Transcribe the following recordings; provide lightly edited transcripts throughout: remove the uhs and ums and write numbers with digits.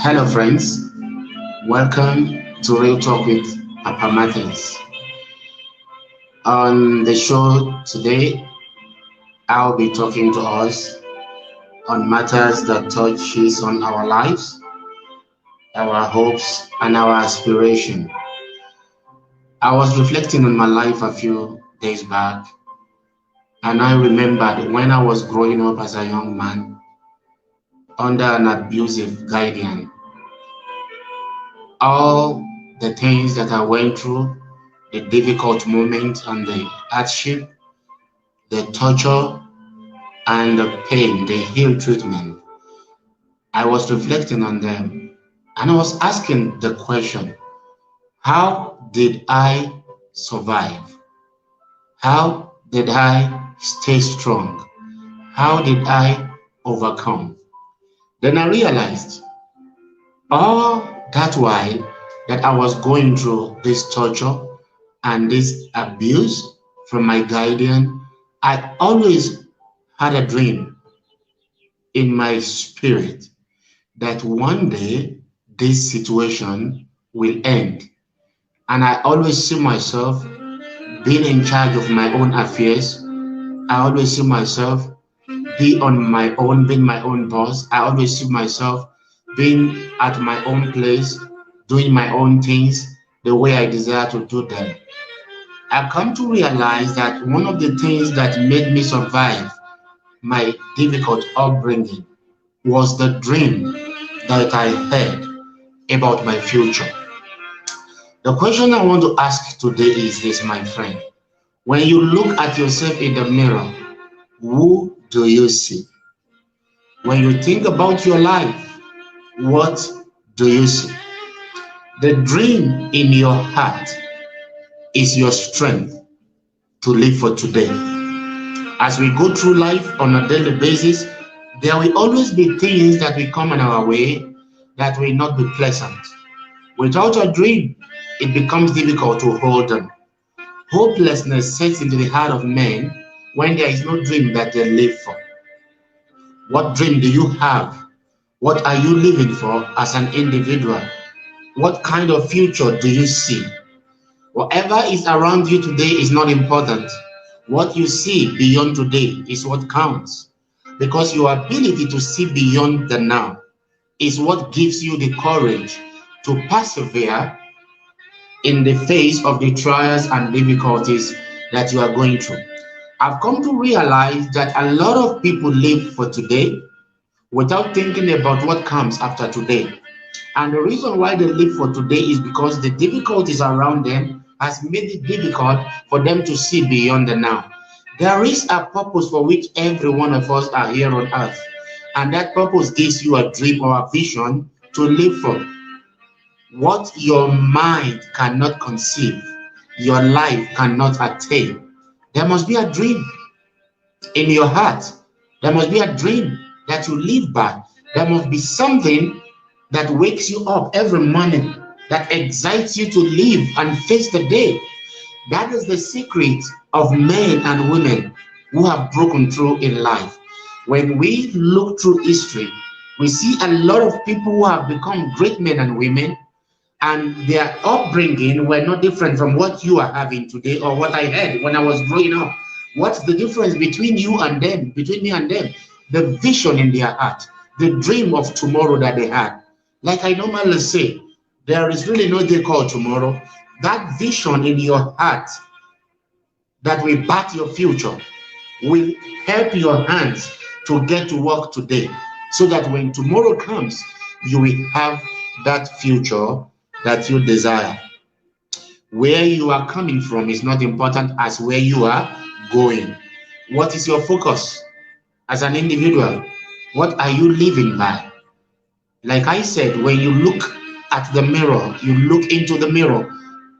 Hello, friends. Welcome to Real Talk with Papa Martins. On the show today, I'll be talking to us on matters that touches on our lives, our hopes, and our aspiration. I was reflecting on my life a few days back, and I remembered when I was growing up as a young man under an abusive guardian. All the things that I went through, the difficult moments and the hardship, the torture and the pain, the ill treatment. I was reflecting on them and I was asking the question, how did I survive? How did I stay strong? How did I overcome? Then I realized all that while that I was going through this torture and this abuse from my guardian, I always had a dream in my spirit that one day this situation will end. And I always see myself being in charge of my own affairs. I always see myself being my own boss. I always see myself being at my own place, doing my own things the way I desire to do them. I've come to realize that one of the things that made me survive my difficult upbringing was the dream that I had about my future. The question I want to ask today is this, my friend. When you look at yourself in the mirror, who do you see? When you think about your life, what do you see? The dream in your heart is your strength to live for today. As we go through life on a daily basis, there will always be things that will come in our way that will not be pleasant. Without a dream, it becomes difficult to hold on. Hopelessness sets into the heart of men when there is no dream that they live for. What dream do you have? What are you living for as an individual? What kind of future do you see? Whatever is around you today is not important. What you see beyond today is what counts. Because your ability to see beyond the now is what gives you the courage to persevere in the face of the trials and difficulties that you are going through. I've come to realize that a lot of people live for today without thinking about what comes after today. And the reason why they live for today is because the difficulties around them has made it difficult for them to see beyond the now. There is a purpose for which every one of us are here on earth. And that purpose gives you a dream or a vision to live for. What your mind cannot conceive, your life cannot attain. There must be a dream in your heart. There must be a dream that you live by. There must be something that wakes you up every morning, that excites you to live and face the day. That is the secret of men and women who have broken through in life. When we look through history, we see a lot of people who have become great men and women, and their upbringing were not different from what you are having today or what I had when I was growing up. What's the difference between you and them, between me and them? The vision in their heart, the dream of tomorrow that they had. Like I normally say, there is really no day called tomorrow. That vision in your heart that will back your future will help your hands to get to work today, so that when tomorrow comes, you will have that future that you desire. Where you are coming from is not important as where you are going. What is your focus as an individual? What are you living by? Like I said, when you look at the mirror, you look into the mirror,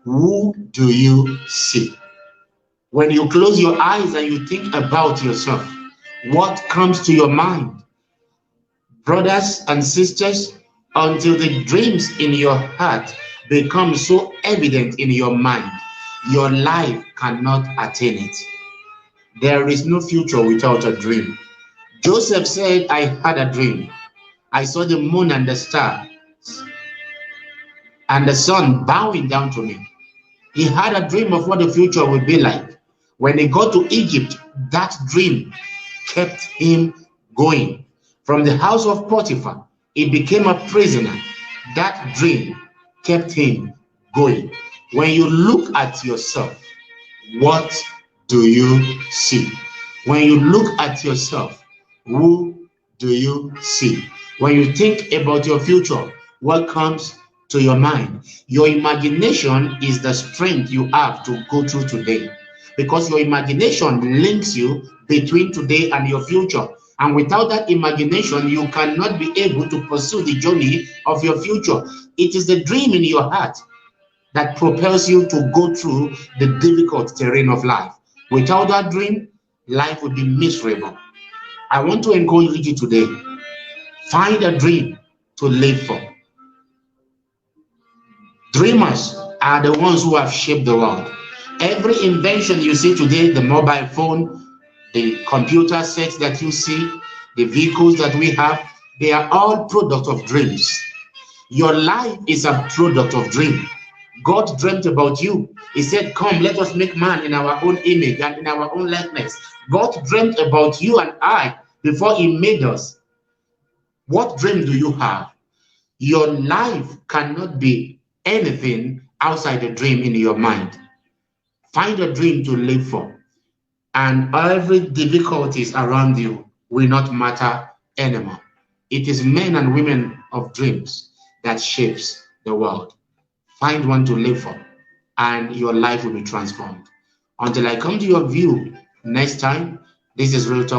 who do you see? When you close your eyes and you think about yourself, what comes to your mind? Brothers and sisters, until the dreams in your heart become so evident in your mind, your life cannot attain it. There is no future without a dream. Joseph said, I had a dream. I saw the moon and the star. and the son bowing down to me. He had a dream of what the future would be like. When he got to Egypt, that dream kept him going. From the house of Potiphar, he became a prisoner. That dream kept him going. When you look at yourself, what do you see? When you look at yourself, who do you see? When you think about your future, what comes to your mind? Your imagination is the strength you have to go through today, because your imagination links you between today and your future. And without that imagination, you cannot be able to pursue the journey of your future. It is the dream in your heart that propels you to go through the difficult terrain of life. Without that dream, life would be miserable. I want to encourage you today. Find a dream to live for. Dreamers are the ones who have shaped the world. Every invention you see today, the mobile phone, the computer sets that you see, the vehicles that we have, they are all product of dreams. Your life is a product of dream. God dreamt about you. He said, come, let us make man in our own image and in our own likeness. God dreamt about you and I before he made us. What dream do you have? Your life cannot be anything outside the dream in your mind. Find a dream to live for, and every difficulties around you will not matter anymore. It is men and women of dreams that shapes the world. Find one to live for, and your life will be transformed. Until I come to your view next time, this is Real Talk.